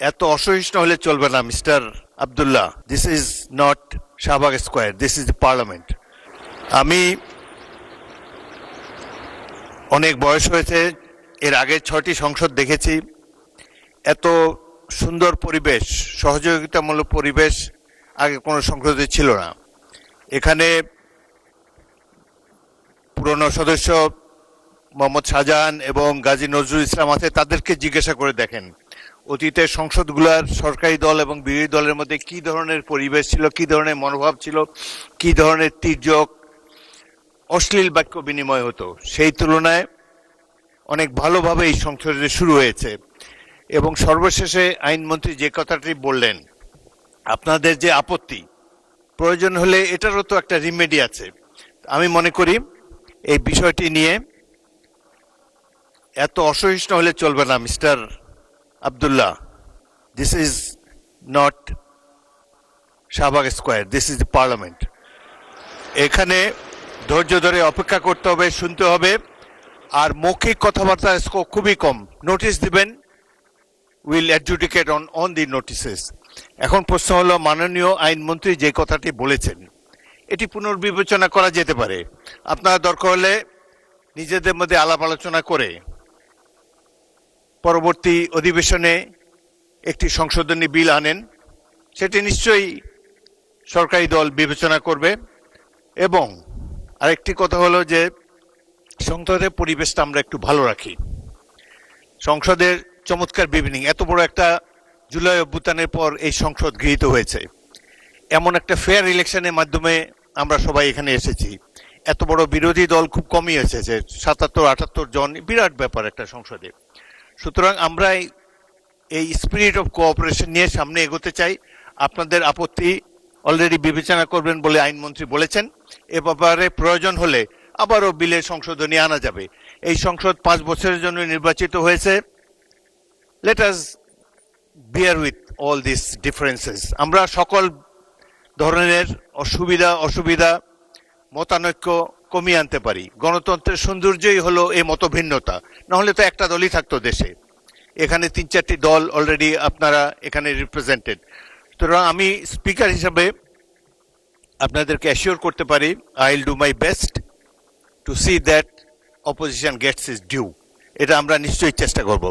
এত অসহিষ্ণু হলে চলবে না mister Abdullah. This is not Shahbag square, this is the parliament. আমি অনেক বয়স হয়েছে, এর আগে 6টি সংসদ দেখেছি। এত সুন্দর পরিবেশ, সহযোগিতামূলক পরিবেশ আগে কোনো সংসদে ছিল না। এখানে পুরনো সদস্য মোহাম্মদ শাহজাহান এবং গাজী নজরুল ইসলাম আছে, তাদেরকে জিজ্ঞাসা করে দেখেন অতীতের সংসদগুলোর সরকারি দল এবং বিরোধী দলের মধ্যে কি ধরনের পরিবেশ ছিল, কি ধরনের মনোভাব ছিল, কি ধরনের তির্যক অশ্লীল বাক্য বিনিময় হতো। সেই তুলনায় অনেক ভালোভাবে এই সংসদে শুরু হয়েছে। এবং সর্বশেষে আইনমন্ত্রী যে কথাটি বললেন, আপনাদের যে আপত্তি, প্রয়োজন হলে এটারও তো একটা রিমেডি আছে। আমি মনে করি এই বিষয়টি নিয়ে এত অসহিষ্ণু হলে চলবে না mister Abdullah. This is not Shahbag square, this is the parliament. এখানে ধৈর্য ধরে অপেক্ষা করতে হবে, শুনতে হবে। আর মৌখিক কথাবার্তার স্কোপ খুবই কম। নোটিশ দিবেন, will adjudicate on the notices. এখন প্রশ্ন হলো, মাননীয় আইনমন্ত্রী যে কথাটি বলেছেন এটি পুনর্বিবেচনা করা যেতে পারে। আপনারা দরকার হলে নিজেদের মধ্যে আলাপ আলোচনা করে পরবর্তী অধিবেশনে একটি সংশোধনী বিল আনেন, সেটি নিশ্চয়ই সরকারি দল বিবেচনা করবে। এবং আরেকটি কথা হলো যে সংসদের পরিবেশটা আমরা একটু ভালো রাখি। সংসদের চমৎকার বিভিনিং, এত বড় একটা জুলাই অভ্যুত্থানের পর এই সংসদ গৃহীত হয়েছে, এমন একটা ফেয়ার ইলেকশনের মাধ্যমে আমরা সবাই এখানে এসেছি। এত বড় বিরোধী দল খুব কমই এসেছে, 77-78 জন, বিরাট ব্যাপার একটা সংসদে। সুতরাং আমরা এই স্পিরিট অফ কোঅপারেশন নিয়ে সামনে এগোতে চাই। আপনাদের আপত্তি অলরেডি বিবেচনা করবেন বলে আইনমন্ত্রী বলেছেন। এ ব্যাপারে প্রয়োজন হলে আবারও বিলে সংশোধনী আনা যাবে। এই সংসদ 5 বছরের জন্য নির্বাচিত হয়েছে। Let us beer with all this differences. আমরা সকল ধরনের অসুবিধা মতানৈক্য কমিয়ে আনতে পারি। গণতন্ত্রের সৌন্দর্যই হলো এই মতভিন্নতা, না হলে তো একটা দলই থাকতো দেশে। এখানে 3-4টি দল অলরেডি আপনারা এখানে রিপ্রেজেন্টেড। সুতরাং আমি স্পিকার হিসাবে আপনাদেরকে অ্যাসিওর করতে পারি, I will do my best to see that opposition gets is due. এটা আমরা নিশ্চয়ই চেষ্টা করব।